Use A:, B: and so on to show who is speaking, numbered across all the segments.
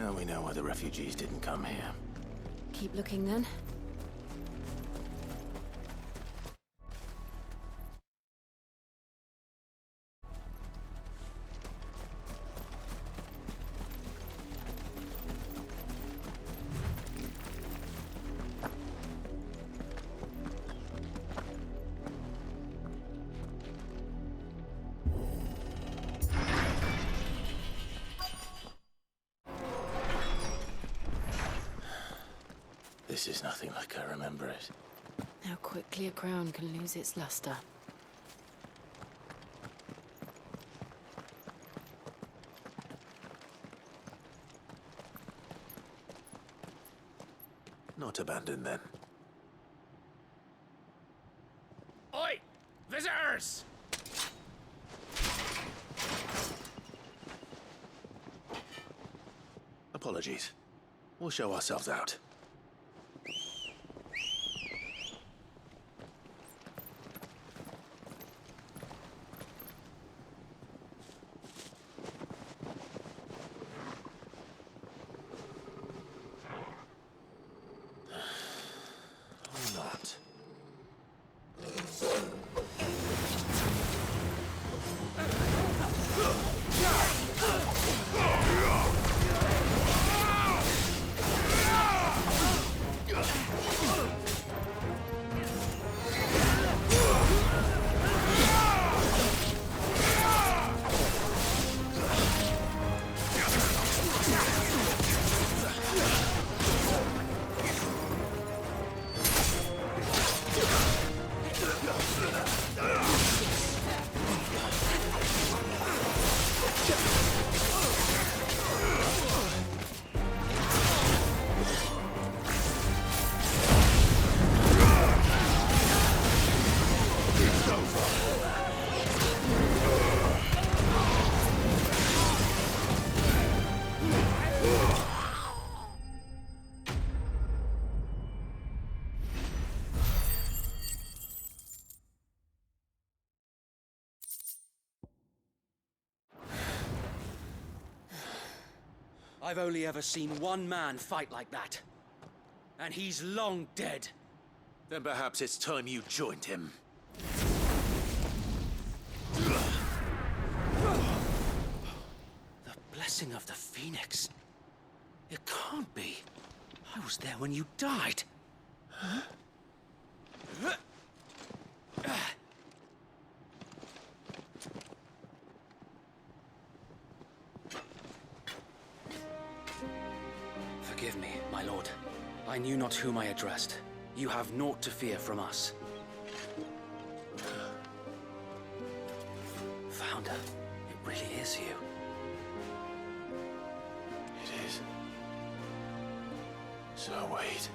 A: Now we know why the refugees didn't come here.
B: Keep looking then.
A: This is nothing like I remember it.
B: How quickly a crown can lose its luster.
A: Not abandoned then.
C: Oi! Visitors!
A: Apologies. We'll show ourselves out. Or not.
D: I've only ever seen one man fight like that. And he's long dead.
A: Then perhaps it's time you joined him.
D: The blessing of the Phoenix. It can't be. I was there when you died. Huh? Forgive me, my lord. I knew not whom I addressed. You have naught to fear from us. Founder, it really is you.
A: It is. So wait.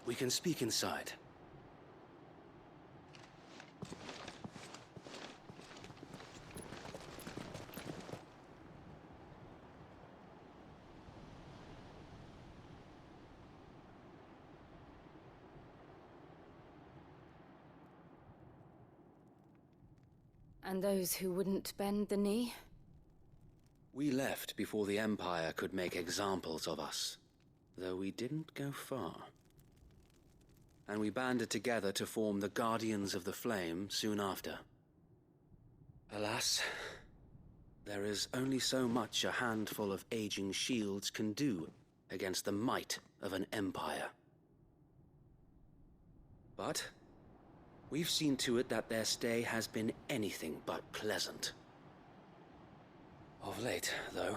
D: We can speak inside.
B: And those who wouldn't bend the knee?
D: We left before the Empire could make examples of us, though we didn't go far. And we banded together to form the Guardians of the Flame soon after. Alas, there is only so much a handful of aging shields can do against the might of an empire. But we've seen to it that their stay has been anything but pleasant. Of late, though,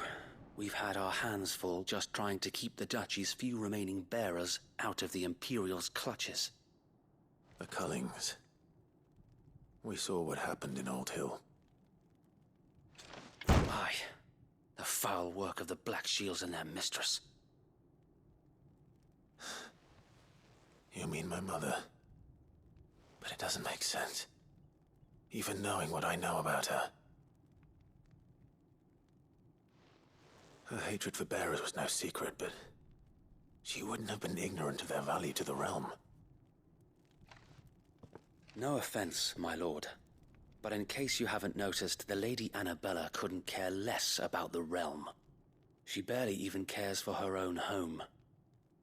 D: we've had our hands full just trying to keep the Duchy's few remaining bearers out of the Imperial's clutches.
A: The Cullings. We saw what happened in Old Hill.
D: Aye. The foul work of the Black Shields and their mistress.
A: You mean my mother? But it doesn't make sense. Even knowing what I know about her. Her hatred for bearers was no secret, but she wouldn't have been ignorant of their value to the realm.
D: No offense, my lord. But in case you haven't noticed, the Lady Annabella couldn't care less about the realm. She barely even cares for her own home.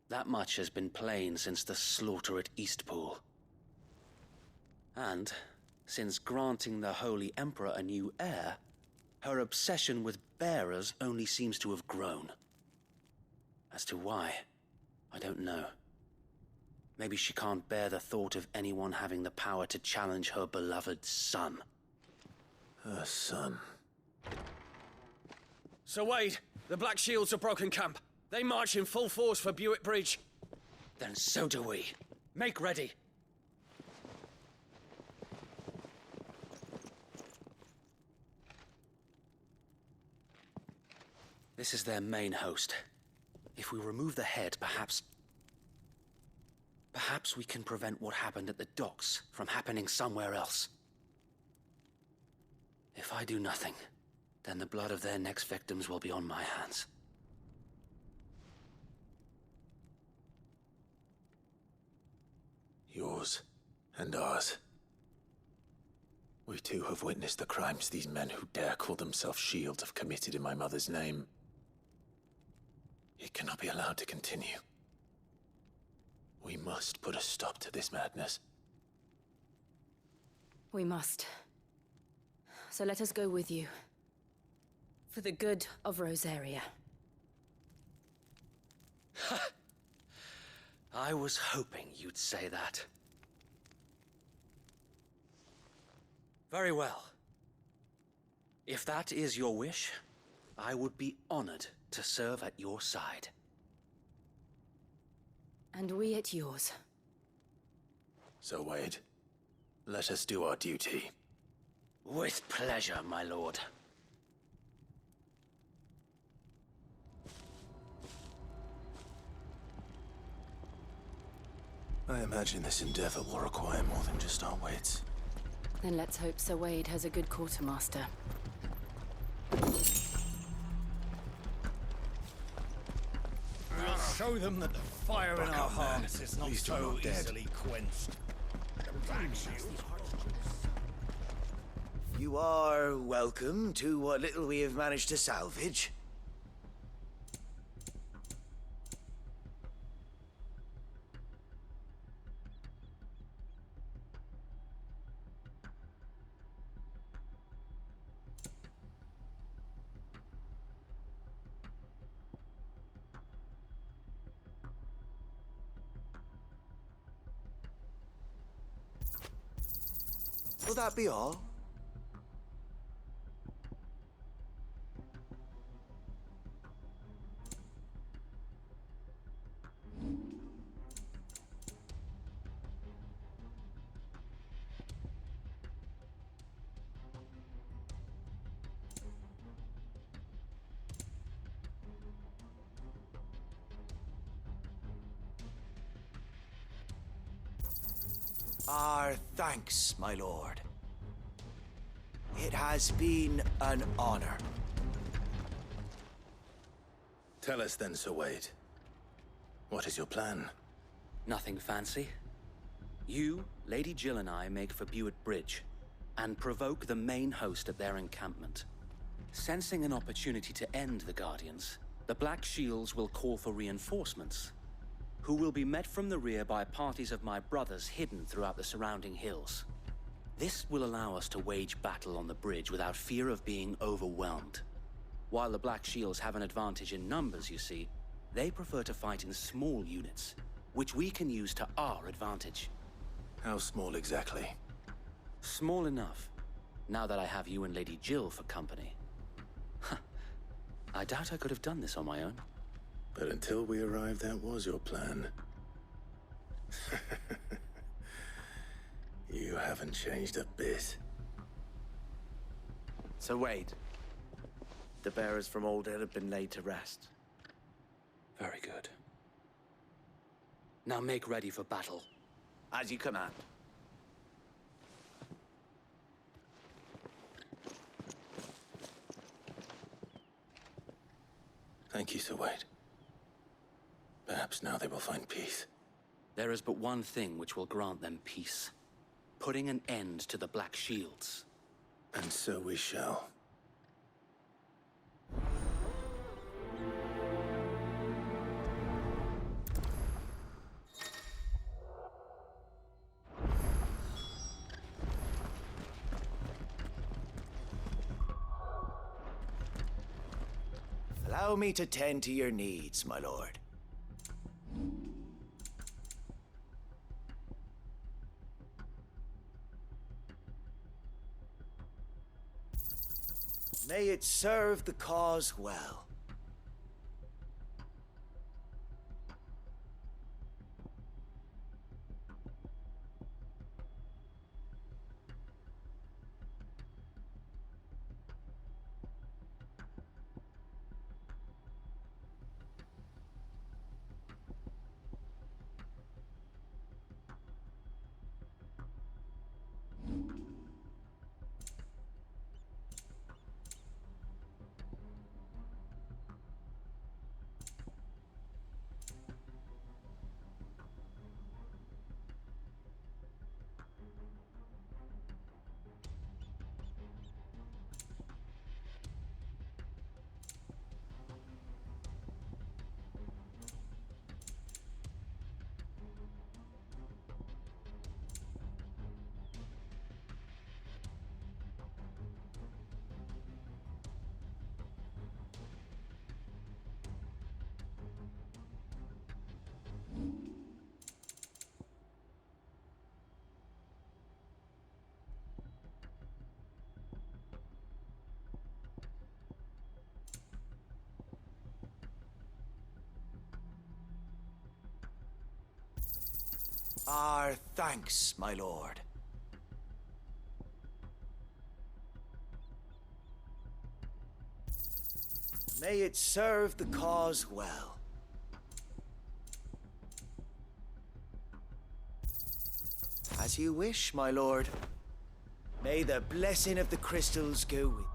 D: That much has been plain since the slaughter at Eastpool. And, since granting the Holy Emperor a new heir, her obsession with bearers only seems to have grown. As to why, I don't know. Maybe she can't bear the thought of anyone having the power to challenge her beloved son.
A: Her son.
C: Sir Wade, the Black Shields have broken camp. They march in full force for Buick Bridge.
D: Then so do we. Make ready. This is their main host. If we remove the head, perhaps we can prevent what happened at the docks from happening somewhere else. If I do nothing, then the blood of their next victims will be on my hands.
A: Yours and ours. We too have witnessed the crimes these men who dare call themselves shields have committed in my mother's name. It cannot be allowed to continue. We must put a stop to this madness.
B: We must. So let us go with you. For the good of Rosaria.
D: I was hoping you'd say that. Very well. If that is your wish, I would be honored to serve at your side.
B: And we at yours.
A: So, Wade, let us do our duty.
D: With pleasure, my lord.
A: I imagine this endeavor will require more than just our wits.
B: Then let's hope Sir Wade has a good quartermaster.
C: We'll show them that the fire in our hearts is not
A: Please do
C: so
A: not dead.
C: easily quenched.
E: You are welcome to what little we have managed to salvage. Will that be all? Our thanks, my lord. It has been an honor.
A: Tell us then, Sir Wade. What is your plan?
D: Nothing fancy. You, Lady Jill and I make for Buick Bridge, and provoke the main host at their encampment. Sensing an opportunity to end the Guardians, the Black Shields will call for reinforcements, who will be met from the rear by parties of my brothers hidden throughout the surrounding hills. This will allow us to wage battle on the bridge without fear of being overwhelmed. While the Black Shields have an advantage in numbers, you see, they prefer to fight in small units, which we can use to our advantage.
A: How small exactly?
D: Small enough, now that I have you and Lady Jill for company. I doubt I could have done this on my own.
A: But until we arrived, that was your plan. You haven't changed a bit.
E: Sir Wade, the bearers from Old Hill have been laid to rest.
D: Very good. Now make ready for battle.
E: As you command.
A: Thank you, Sir Wade. Perhaps Perhaps now they will find peace.
D: There is but one thing which will grant them peace. Putting an end to the Black Shields.
A: And so we shall.
E: Allow me to tend to your needs, my lord. May it serve the cause well. Our thanks, my lord. May it serve the cause well. As you wish, my lord. May the blessing of the crystals go with you.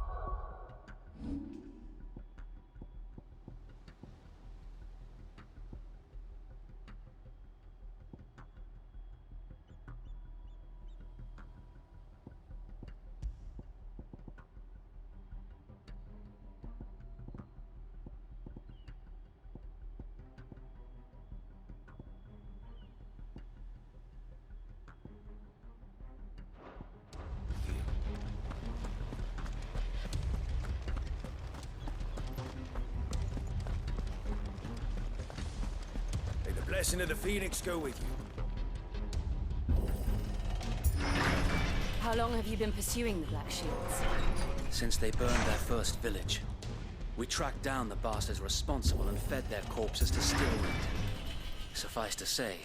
E: May the blessing of the Phoenix go with you.
B: How long have you been pursuing the Black Shields?
D: Since they burned their first village, we tracked down the bastards responsible and fed their corpses to Stillwind. Suffice to say,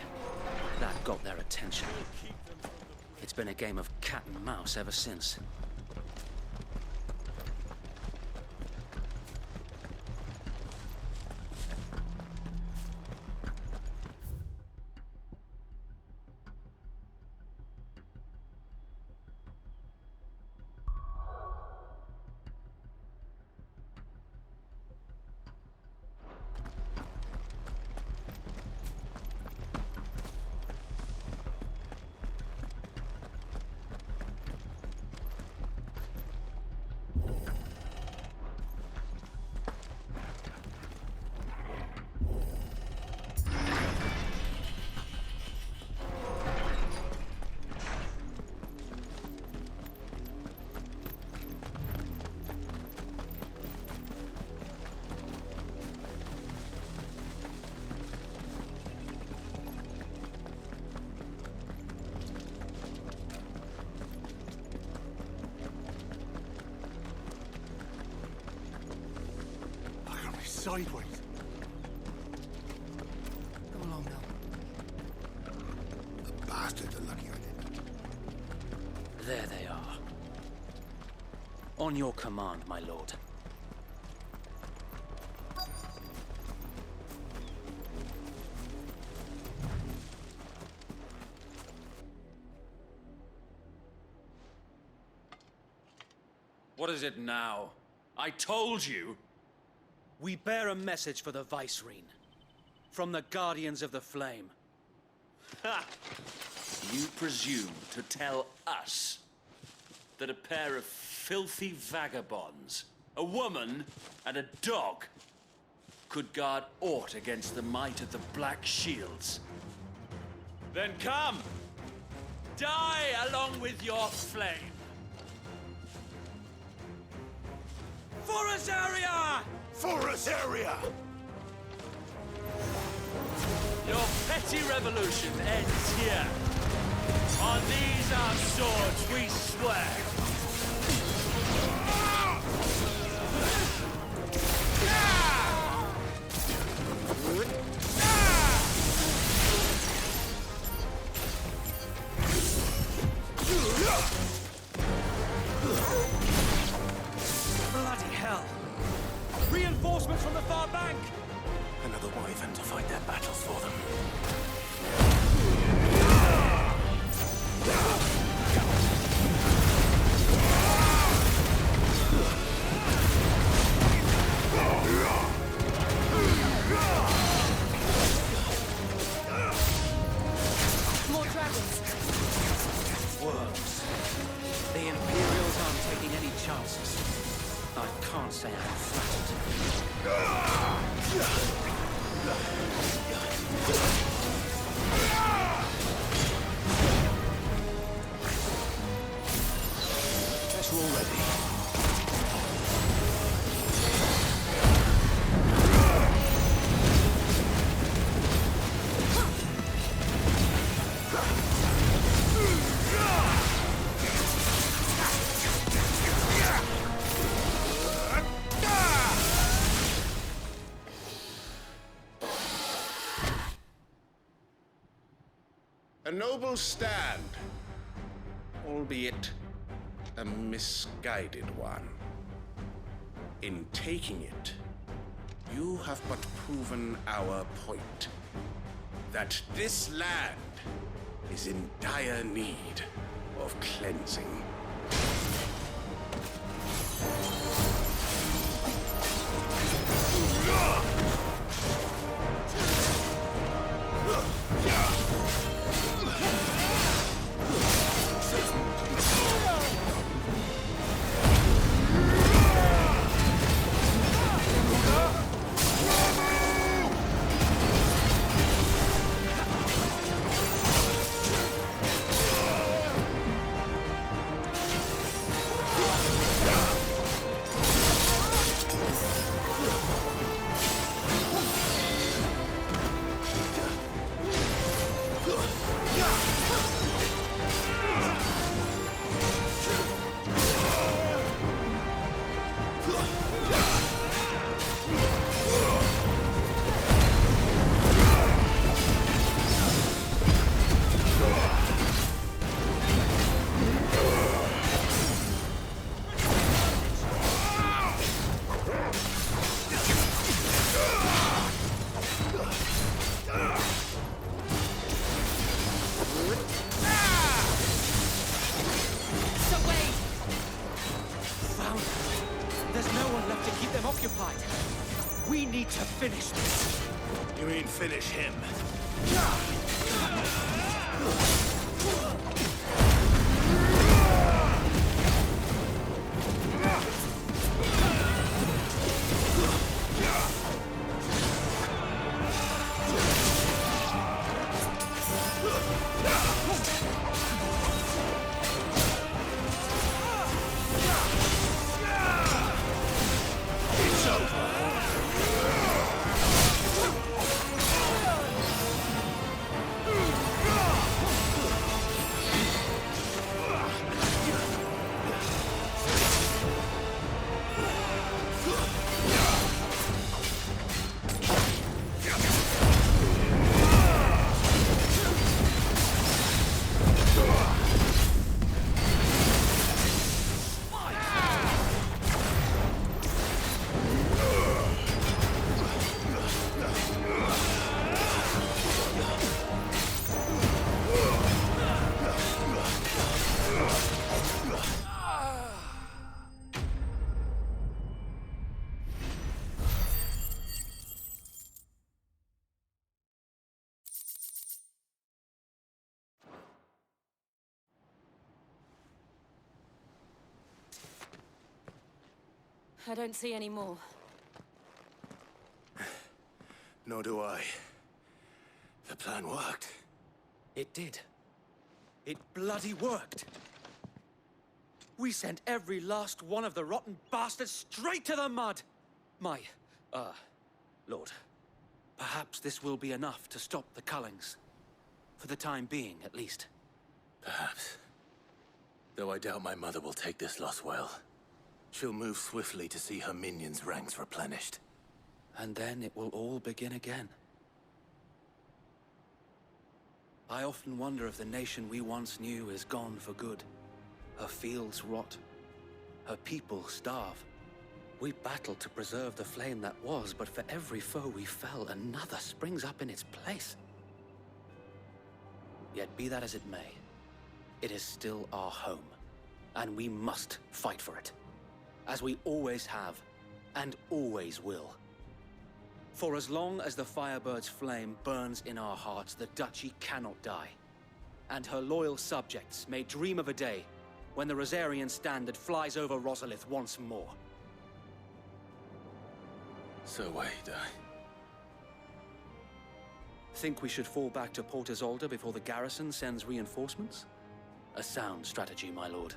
D: that got their attention. It's been a game of cat and mouse ever since.
A: Sideways.
B: Come along now.
A: The bastards are lucky I didn't.
D: There they are. On your command, my lord.
C: What is it now? I told you!
D: We bear a message for the Vicereine. from the Guardians of the Flame.
F: Ha! You presume to tell us that a pair of filthy vagabonds, a woman and a dog, could guard aught against the might of the Black Shields? Then come! Die along with your flame! For Azaria!
A: For Azaria!
F: Your petty revolution ends here. On these our swords we swear.
C: Bloody hell! Reinforcements from the far bank!
A: Another wyvern to fight their battles for them.
B: More dragons.
D: Worms. The Imperials aren't taking any chances. I can't say I'm flattered.
A: Guess we're all ready.
G: A noble stand, albeit a misguided one. In taking it, you have but proven our point, that this land is in dire need of cleansing.
C: occupied. We need to finish this.
A: You mean finish him?
B: I don't see any more.
A: Nor do I. The plan worked.
E: It did. It bloody worked. We sent every last one of the rotten bastards straight to the mud! Lord, perhaps this will be enough to stop the Cullings. For the time being, at least.
A: Perhaps. Though I doubt my mother will take this loss well. She'll move swiftly to see her minions' ranks replenished.
E: And then it will all begin again. I often wonder if the nation we once knew is gone for good. Her fields rot. Her people starve. We battled to preserve the flame that was, but for every foe we fell, another springs up in its place. Yet be that as it may, it is still our home, and we must fight for it. As we always have, and always will. For as long as the Firebird's flame burns in our hearts, the Duchy cannot die. And her loyal subjects may dream of a day when the Rosarian standard flies over Rosalith once more.
A: So wait,
E: Think we should fall back to Port Isolde before the garrison sends reinforcements? A sound strategy, my lord.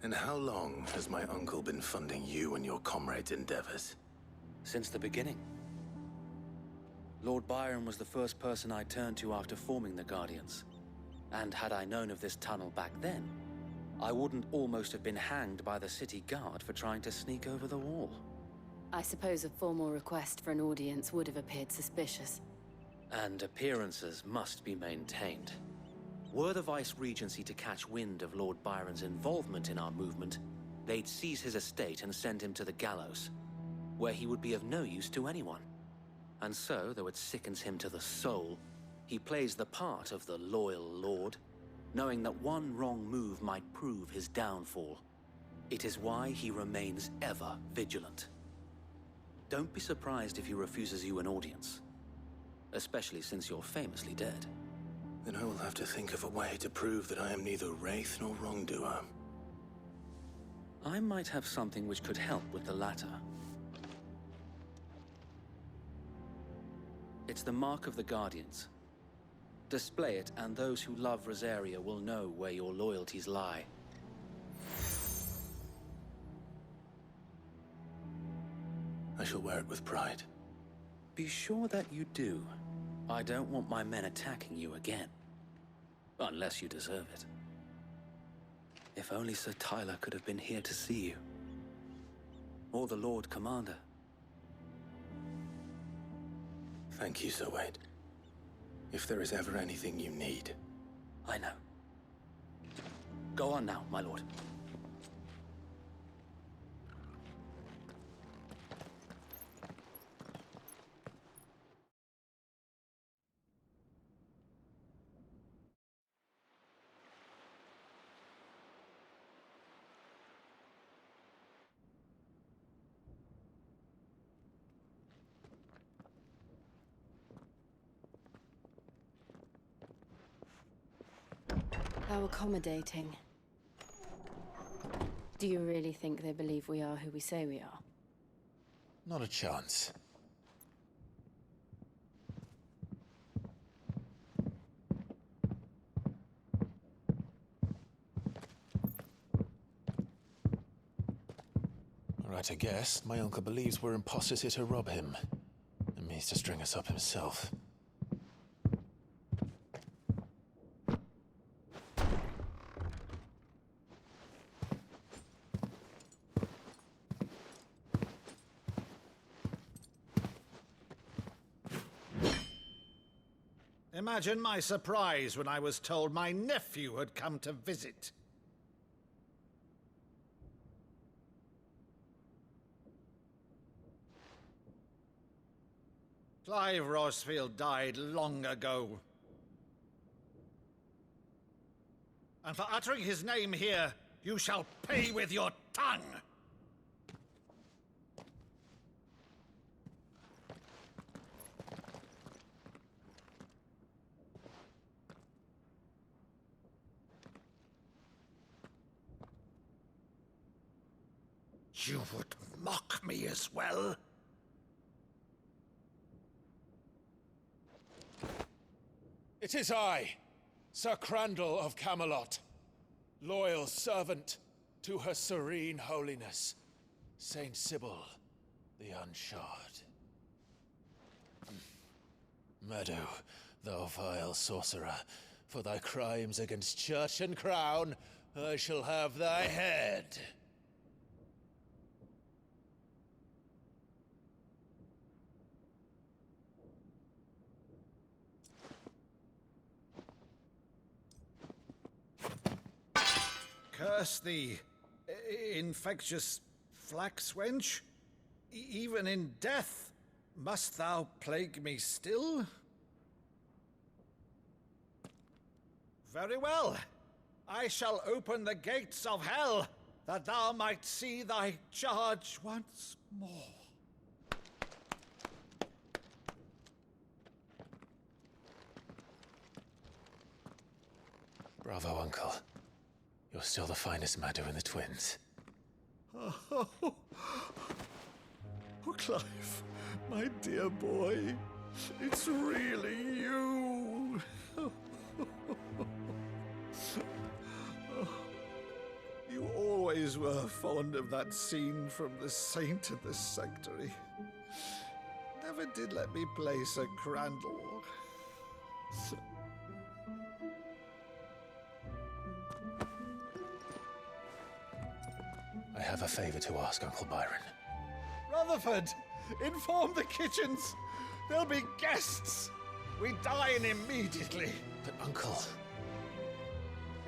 A: And how long has my uncle been funding you and your comrades' endeavors?
E: Since the beginning. Lord Byron was the first person I turned to after forming the Guardians. And had I known of this tunnel back then, I wouldn't almost have been hanged by the city guard for trying to sneak over the wall.
B: I suppose a formal request for an audience would have appeared suspicious.
E: And appearances must be maintained. Were the Vice-Regency to catch wind of Lord Byron's involvement in our movement, they'd seize his estate and send him to the gallows, where he would be of no use to anyone. And so, though it sickens him to the soul, he plays the part of the loyal lord, knowing that one wrong move might prove his downfall. It is why he remains ever vigilant. Don't be surprised if he refuses you an audience, especially since you're famously dead.
A: Then I will have to think of a way to prove that I am neither wraith nor wrongdoer.
E: I might have something which could help with the latter. It's the mark of the Guardians. Display it, and those who love Rosaria will know where your loyalties lie.
A: I shall wear it with pride.
E: Be sure that you do. I don't want my men attacking you again. Unless you deserve it. If only Sir Tyler could have been here to see you. Or the Lord Commander.
A: Thank you, Sir Wade. If there is ever anything you need.
E: I know. Go on now, my lord.
B: How accommodating. Do you really think they believe we are who we say we are?
A: Not a chance. Right, I guess. My uncle believes we're imposters here to rob him. And means to string us up himself.
H: Imagine my surprise when I was told my nephew had come to visit. Clive Rosfield died long ago. And for uttering his name here, you shall pay with your tongue! You would mock me as well?
A: It is I, Sir Crandall of Camelot, loyal servant to Her Serene Holiness, Saint Sybil the Unshod. Meadow, thou vile sorcerer, for thy crimes against church and crown, I shall have thy head.
H: Curse thee, infectious flax wench. Even in death, must thou plague me still? Very well. I shall open the gates of hell, that thou might see thy charge once more.
A: Bravo, Uncle. You're still the finest Meadow in the twins.
H: Oh, Clive, my dear boy, it's really you. You always were fond of that scene from The Saint and the Sanctuary. Never did let me play Sir Crandall.
A: I have a favor to ask, Uncle Byron.
H: Rutherford, inform the kitchens. There'll be guests. We dine immediately.
A: But, Uncle...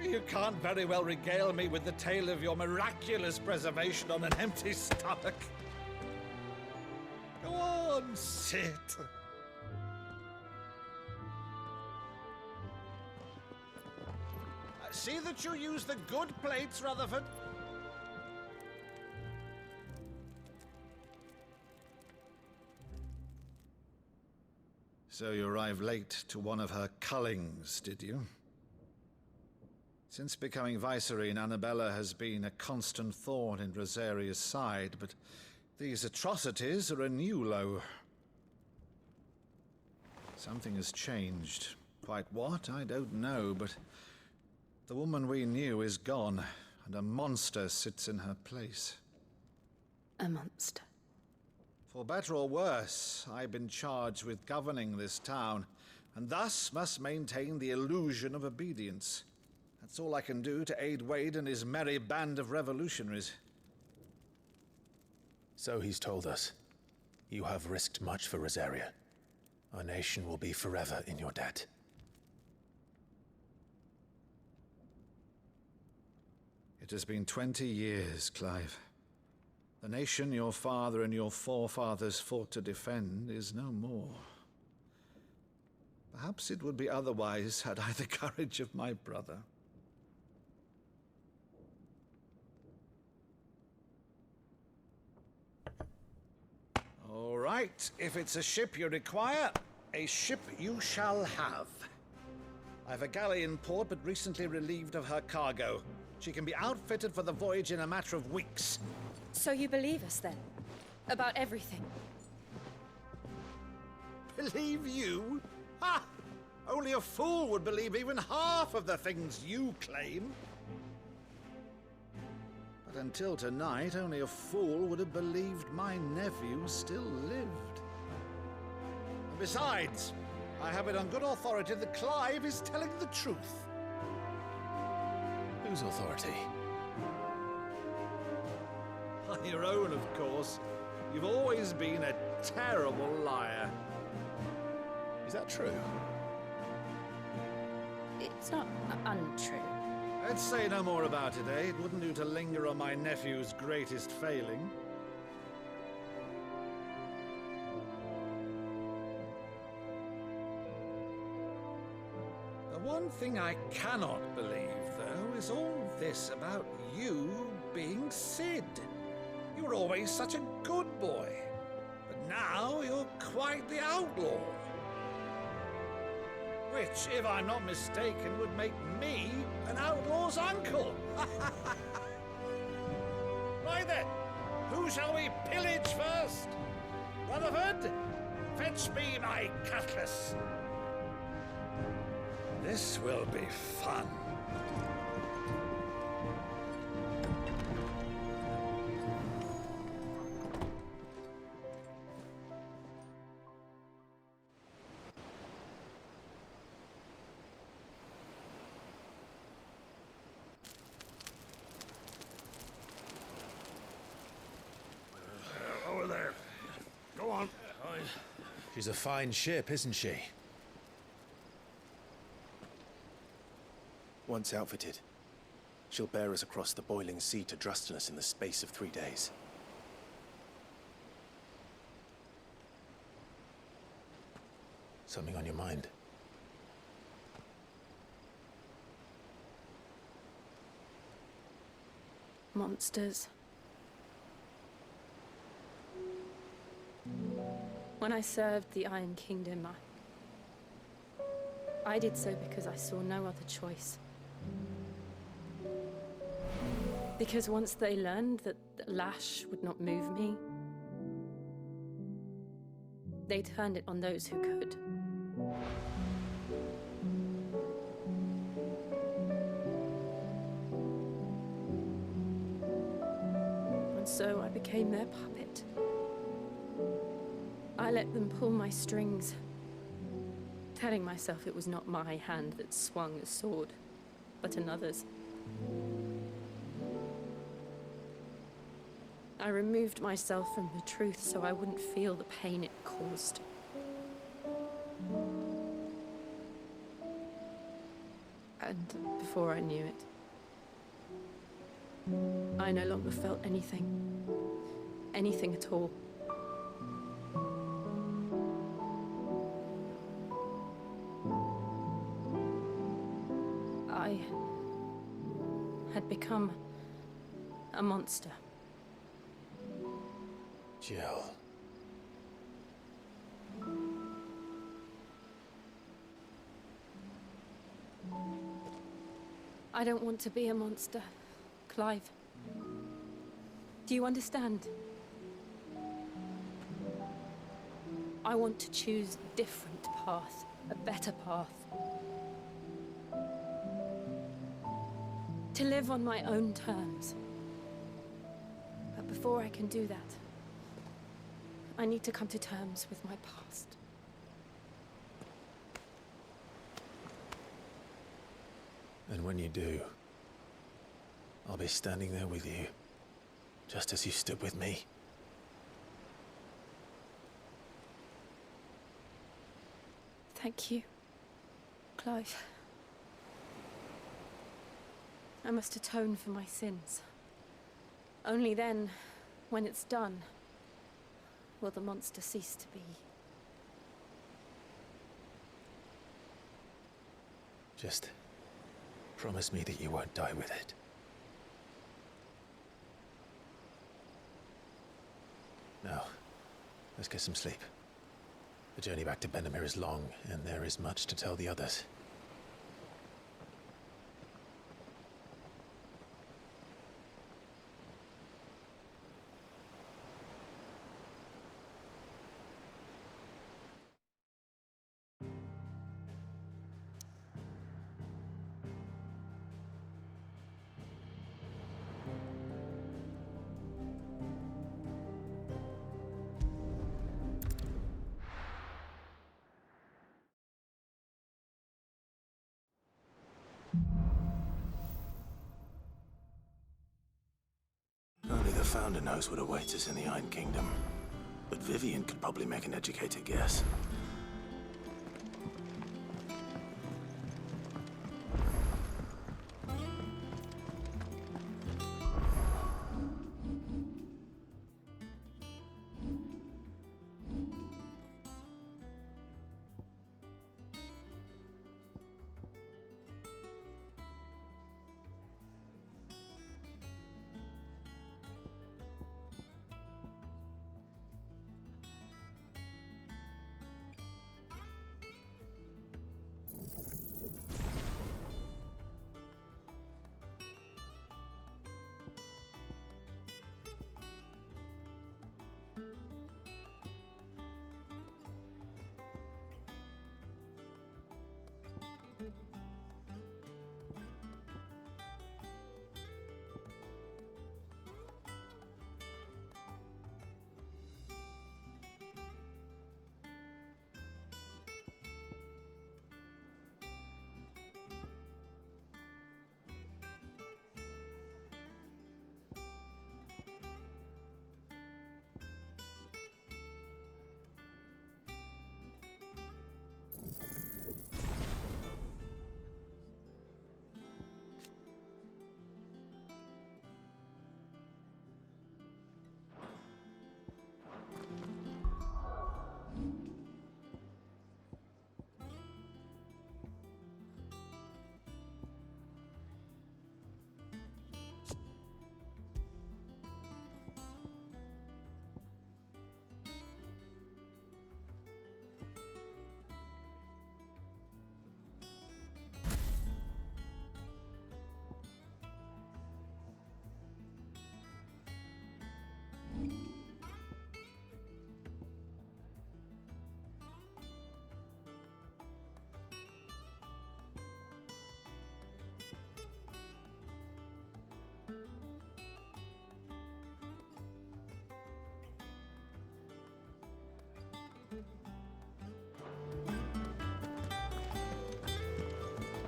H: You can't very well regale me with the tale of your miraculous preservation on an empty stomach. Go on, sit. See that you use the good plates, Rutherford. So you arrived late to one of her cullings, did you? Since becoming Vicereine, Annabella has been a constant thorn in Rosaria's side, but these atrocities are a new low. Something has changed. Quite what, I don't know, but the woman we knew is gone, and a monster sits in her place.
B: A monster.
H: For better or worse, I've been charged with governing this town, and thus must maintain the illusion of obedience. That's all I can do to aid Wade and his merry band of revolutionaries.
A: So he's told us. You have risked much for Rosaria. Our nation will be forever in your debt.
H: It has been 20 years, Clive. The nation your father and your forefathers fought to defend is no more. Perhaps it would be otherwise had I the courage of my brother. All right, if it's a ship you require, a ship you shall have. I've a galley in port, but recently relieved of her cargo. She can be outfitted for the voyage in a matter of weeks.
B: So you believe us then? About everything?
H: Believe you? Ha! Only a fool would believe even half of the things you claim. But until tonight, only a fool would have believed my nephew still lived. And besides, I have it on good authority that Clive is telling the truth.
A: Whose authority?
H: On your own, of course. You've always been a terrible liar.
A: Is that true?
B: It's not untrue.
H: Let's say no more about it, eh? It wouldn't do to linger on my nephew's greatest failing. The one thing I cannot believe, though, is all this about you being Sid. You were always such a good boy, but now you're quite the outlaw. Which, if I'm not mistaken, would make me an outlaw's uncle. Right then, who shall we pillage first? Rutherford, fetch me my cutlass. This will be fun.
G: Over there. Go on.
A: She's a fine ship, isn't she? Once outfitted, she'll bear us across the boiling sea to Drustinus in the space of 3 days. Something on your mind?
B: Monsters. When I served the Iron Kingdom, I did so because I saw no other choice. Because once they learned that the lash would not move me, they turned it on those who could. And so I became their puppet. I let them pull my strings, telling myself it was not my hand that swung a sword, but another's. I removed myself from the truth so I wouldn't feel the pain it caused. And before I knew it, I no longer felt anything. Anything at all. I had become a monster.
A: Jill.
B: I don't want to be a monster, Clive. Do you understand? I want to choose a different path, a better path. To live on my own terms. But before I can do that, I need to come to terms with my past.
A: And when you do, I'll be standing there with you, just as you stood with me.
B: Thank you, Clive. I must atone for my sins. Only then, when it's done, will the monster cease to be.
A: Just promise me that you won't die with it. Now, let's get some sleep. The journey back to Benamir is long, and there is much to tell the others. Only the Founder knows what awaits us in the Iron Kingdom. But Vivian could probably make an educated guess.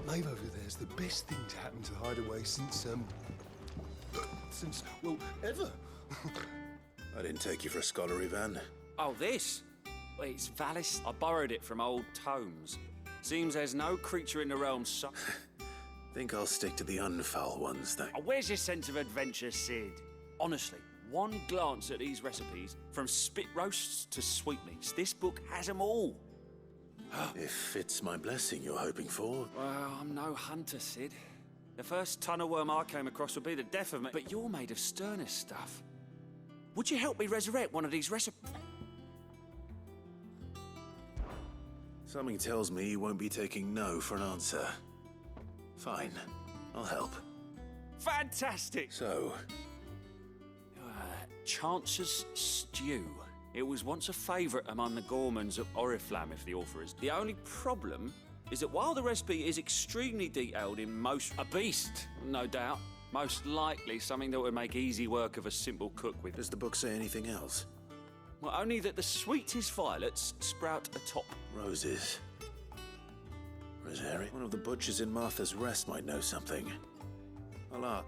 I: Maeve over there's the best thing to happen to the Hideaway since, well, ever.
A: I didn't take you for a scholar, Ivan.
F: Oh, this? Well, it's Valis. I borrowed it from old tomes. Seems there's no creature in the realm so...
A: Think I'll stick to the unfoul ones, though.
F: Oh, where's your sense of adventure, Sid? Honestly, one glance at these recipes, from spit roasts to sweetmeats, this book has them all.
A: If it's my blessing you're hoping for.
F: Well, I'm no hunter, Sid. The first tunnel worm I came across would be the death of me, but you're made of sterner stuff. Would you help me resurrect one of these recipes?
A: Something tells me you won't be taking no for an answer. Fine, I'll help.
F: Fantastic!
A: So,
F: Chance's Stew. It was once a favourite among the gourmands of Oriflamme, if the author is. The only problem is that while the recipe is extremely detailed in most... A beast, no doubt. Most likely something that would make easy work of a simple cook with.
A: does the book say anything else?
F: Well, only that the sweetest violets sprout atop.
A: Roses. Rosary? One of the butchers in Martha's Rest might know something. Allah.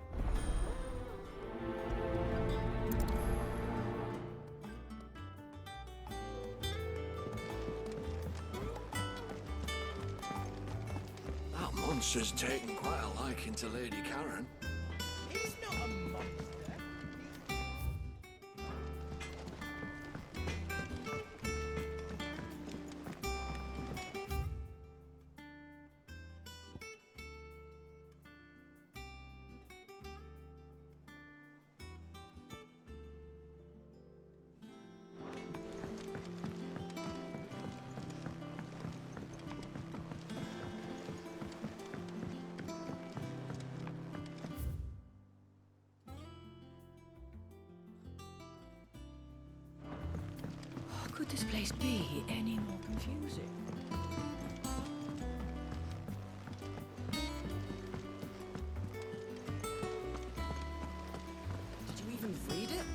G: That monster's taken quite a liking to Lady Karen.
J: He's not a monster.
K: Could this place be any more confusing?
J: Did you even read it?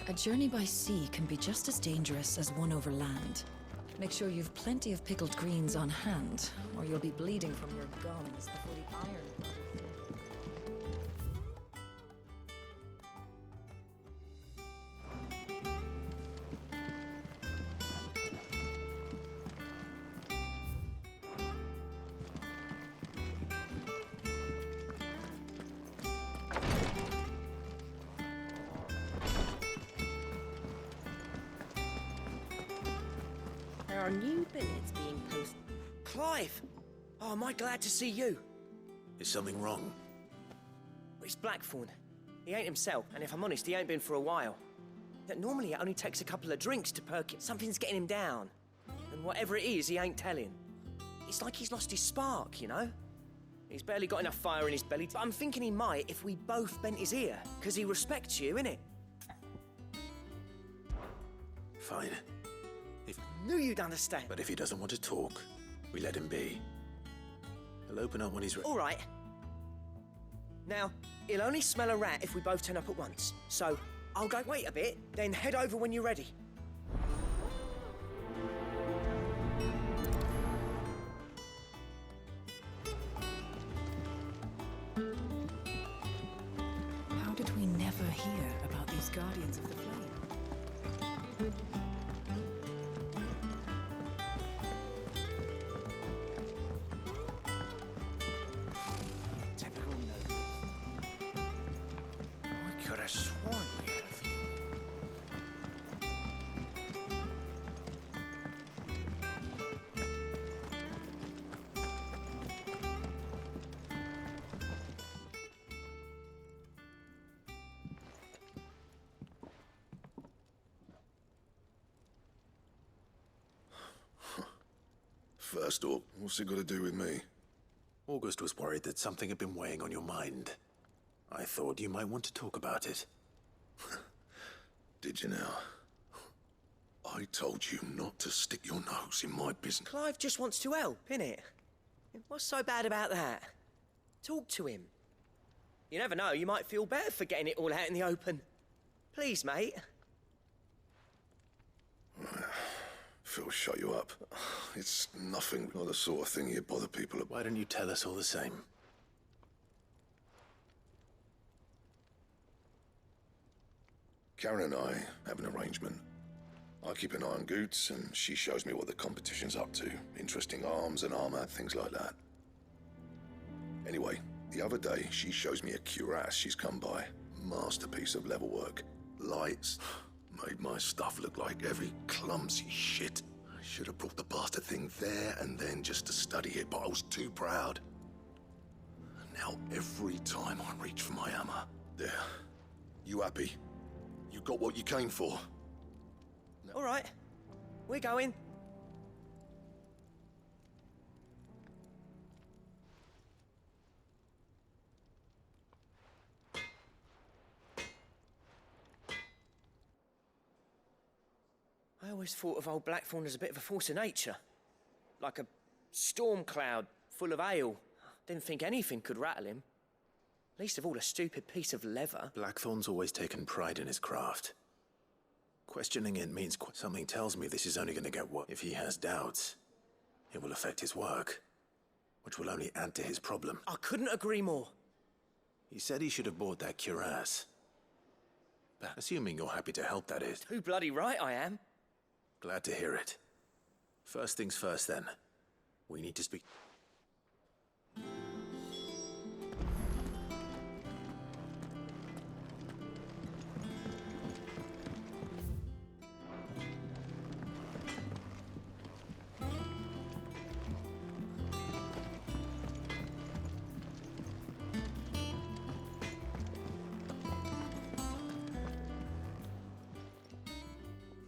K: A journey by sea can be just as dangerous as one over land. Make sure you've plenty of pickled greens on hand, or you'll be bleeding from your gums before the iron bubbles through.
J: There are new billets being posted. Clive! Oh, am I glad to see you?
A: Is something wrong?
J: It's Blackthorn. He ain't himself, and if I'm honest, he ain't been for a while. That normally it only takes a couple of drinks to perk him. Something's getting him down. And whatever it is, he ain't telling. It's like he's lost his spark, you know? He's barely got enough fire in his belly, but I'm thinking he might if we both bent his ear, because he respects you, innit?
A: Fine.
J: Knew you'd understand.
A: But if he doesn't want to talk, we let him be. He'll open up when he's ready.
J: All right. Now, he'll only smell a rat if we both turn up at once. So, I'll go wait a bit, then head over when you're ready.
K: How did we never hear about these Guardians of the Flame?
J: Typical noble.
G: I could have sworn we had a few.
I: First off, what's it got to do with me?
A: August was worried that something had been weighing on your mind. I thought you might want to talk about it.
I: Did you now? I told you not to stick your nose in my business.
J: Clive just wants to help, innit? What's so bad about that? Talk to him. You never know, you might feel better for getting it all out in the open. Please, mate.
I: Phil, shut you up. It's nothing, not the sort of thing you bother people about.
A: Why don't you tell us all the same?
I: Karen and I have an arrangement. I keep an eye on Goots, and she shows me what the competition's up to. Interesting arms and armor, things like that. Anyway, the other day, she shows me a cuirass she's come by. Masterpiece of level work. Lights. Made my stuff look like every clumsy shit. I should have brought the bastard thing there and then just to study it, but I was too proud. Now every time I reach for my hammer, there. You happy? You got what you came for?
J: All right, we're going. I always thought of old Blackthorn as a bit of a force of nature. Like a storm cloud full of ale. Didn't think anything could rattle him. Least of all a stupid piece of leather.
A: Blackthorn's always taken pride in his craft. Questioning it means something tells me this is only going to get worse. If he has doubts, it will affect his work, which will only add to his problem.
J: I couldn't agree more.
A: He said he should have bought that cuirass. But assuming you're happy to help, that is.
J: Too bloody right I am.
A: Glad to hear it. First things first, then. We need to speak.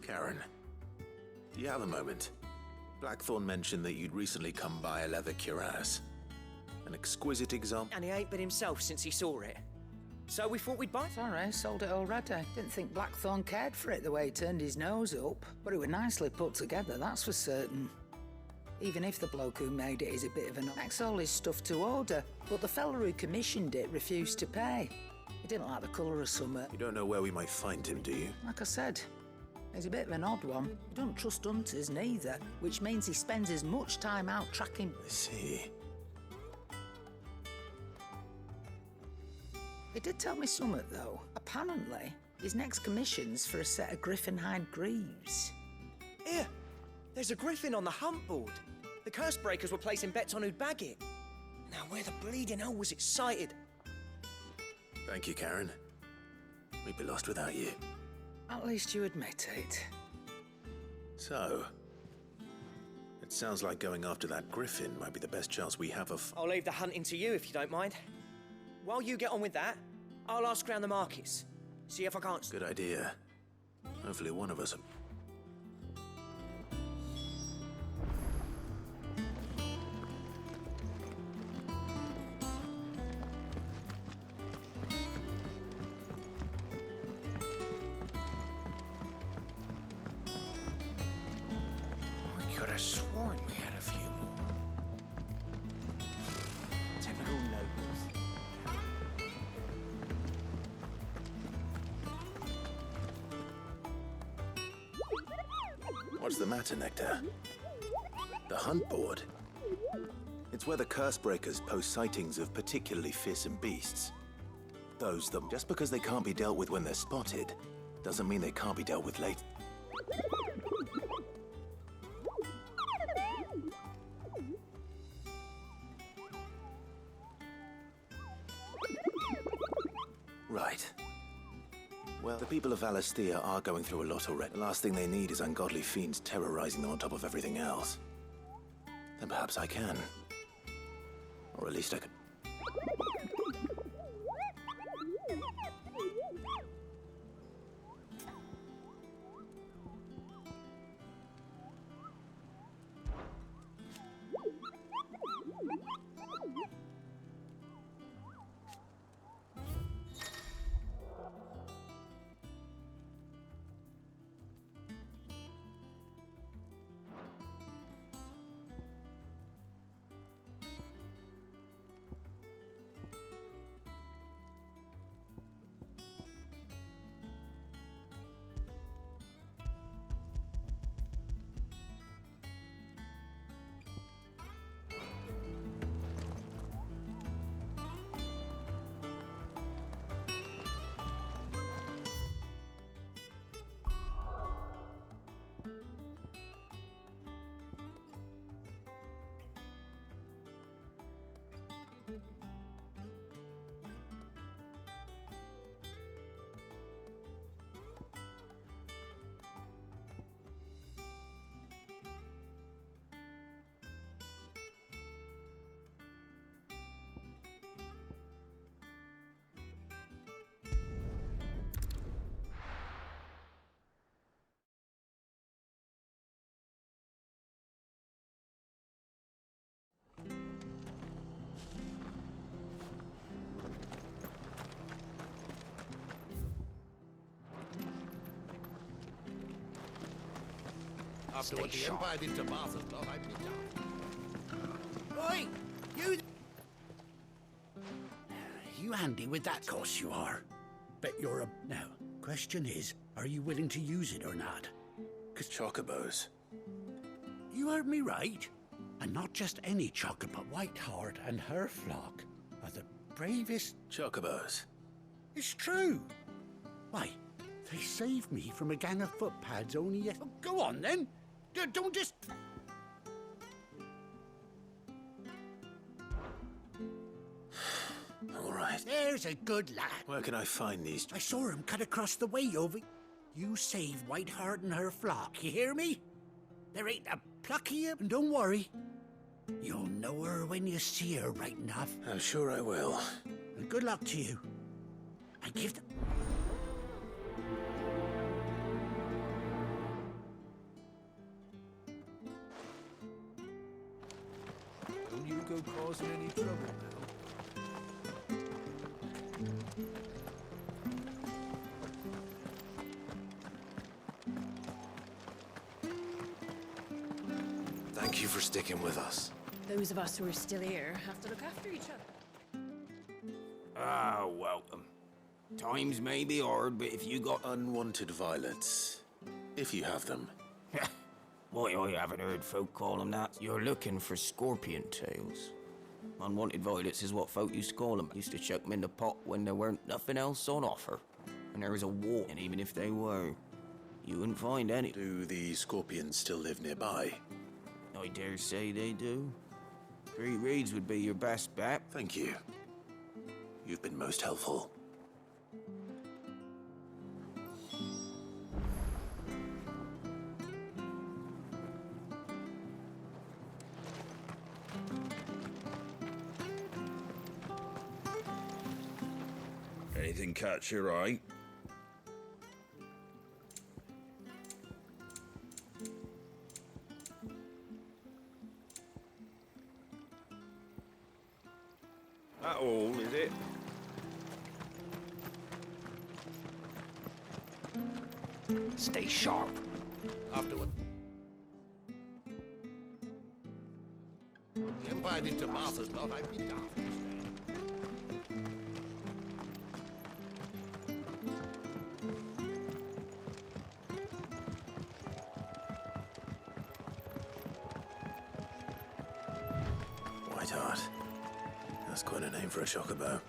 A: Karen, do you have a moment? Blackthorn mentioned that you'd recently come by a leather cuirass. An exquisite example.
J: And he ain't been himself since he saw it. So we thought we'd buy it.
L: Sorry, sold it already. Didn't think Blackthorn cared for it the way he turned his nose up. But it was nicely put together, that's for certain. Even if the bloke who made it is a bit of an... That's all his stuff to order. But the fella who commissioned it refused to pay. He didn't like the colour of summer.
A: You don't know where we might find him, do you?
L: Like I said, he's a bit of an odd one. He don't trust hunters neither, which means he spends as much time out tracking...
A: I see.
L: He did tell me something, though. Apparently, his next commission's for a set of griffin hide greaves.
J: Here, there's a griffin on the hunt board. The curse breakers were placing bets on who'd bag it. Now, where the bleeding hell was it sighted?
A: Thank you, Karen. We'd be lost without you.
L: At least you admit it.
A: So, it sounds like going after that griffin might be the best chance we have of...
J: I'll leave the hunting to you if you don't mind. While you get on with that, I'll ask around the markets. See if I can't...
A: Good idea. Hopefully one of us...
J: I could have sworn we had a few more. Typical nobles.
A: What's the matter, Nectar? The hunt board? It's where the curse breakers post sightings of particularly fearsome beasts. Those that, just because they can't be dealt with when they're spotted, doesn't mean they can't be dealt with later. Right. Well, the people of Alastia are going through a lot already. The last thing they need is ungodly fiends terrorizing them on top of everything else. Then perhaps I can. Or at least I could.
G: After
L: Stay
G: what the
L: sharp.
G: Empire did to Martha's love, I'd be down.
M: Oi! You... You handy with that, course you are. Bet you're a... Now, question is, are you willing to use it or not?
A: Chocobos.
M: You heard me right. And not just any chocobo. Whiteheart and her flock are the bravest...
A: Chocobos.
M: It's true. Why, they saved me from a gang of footpads only yes... Oh, go on, then. Don't just...
A: All right.
M: There's a good lad.
A: Where can I find these?
M: I saw him cut across the way over... You save Whiteheart and her flock, you hear me? There ain't a pluck of you, and don't worry. You'll know her when you see her, right enough.
A: I'm sure I will.
M: And good luck to you. I give them...
G: Don't you go causing any trouble now.
A: Thank you for sticking with us.
B: Those of us who are still here have to look after each other.
N: Ah, welcome. Times may be hard, but if you got...
A: Unwanted violets. If you have them.
N: Why, I haven't heard folk call them that. You're looking for scorpion tails. Unwanted violets is what folk used to call them. Used to chuck them in the pot when there weren't nothing else on offer. And there was a war, and even if they were, you wouldn't find any.
A: Do the scorpions still live nearby?
N: I dare say they do. 3 reeds would be your best bet.
A: Thank you. You've been most helpful.
O: Anything catch your eye? That all, is it?
M: Stay sharp.
G: Afterward. The Empire did to Martha's love, I'd be down.
A: Whiteheart. That's quite a name for a chocobo.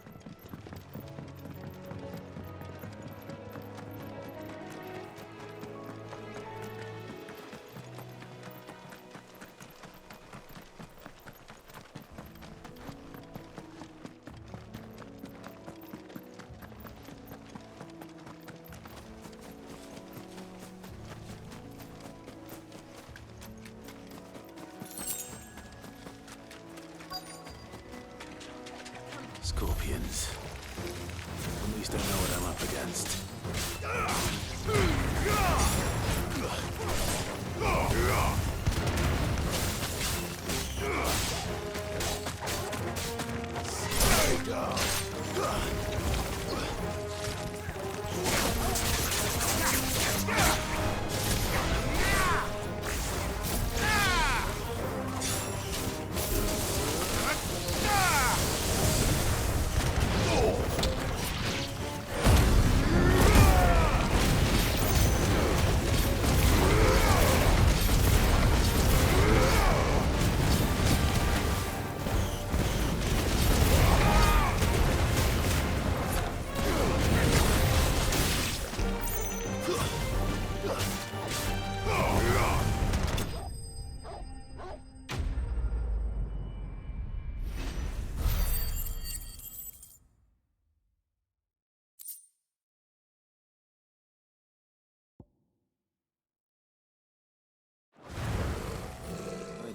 A: Scorpions. At least I know what I'm up against.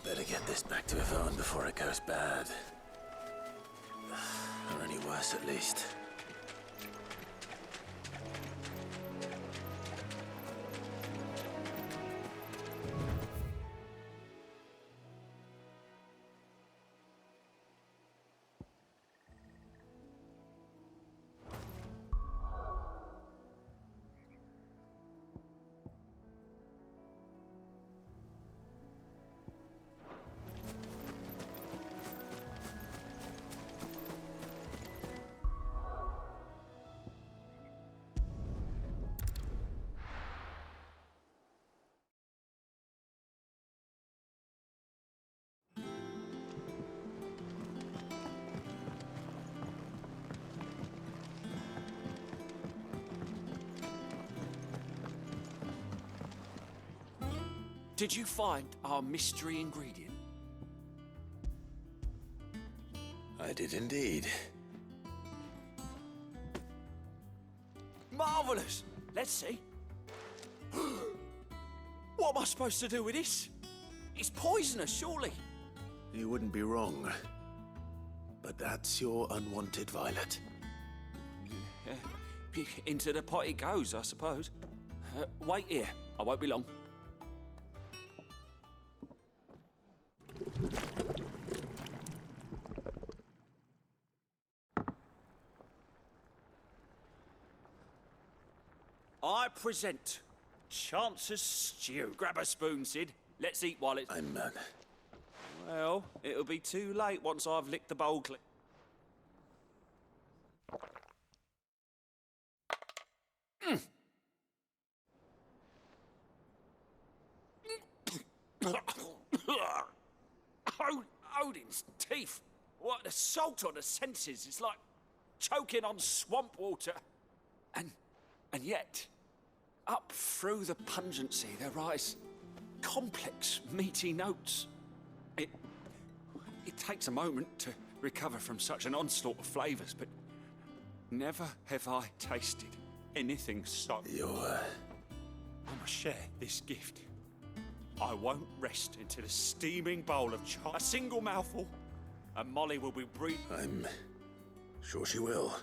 A: Better get this back to Yvonne before it goes bad. Or any worse, at least.
F: Did you find our mystery ingredient?
A: I did indeed.
F: Marvellous! Let's see. What am I supposed to do with this? It's poisonous, surely.
A: You wouldn't be wrong. But that's your unwanted violet.
F: Into the pot it goes, I suppose. Wait here. I won't be long. I present Chance's stew. Grab a spoon, Sid. Let's eat while it's...
A: I'm...
F: Well, it'll be too late once I've licked the bowl clean. Odin's teeth. What the salt on the senses is like choking on swamp water. And yet, up through the pungency there rise complex, meaty notes. It takes a moment to recover from such an onslaught of flavours, but never have I tasted anything so... I must share this gift. I won't rest until a steaming bowl of a single mouthful, and Molly will be breathing.
A: I'm sure she will.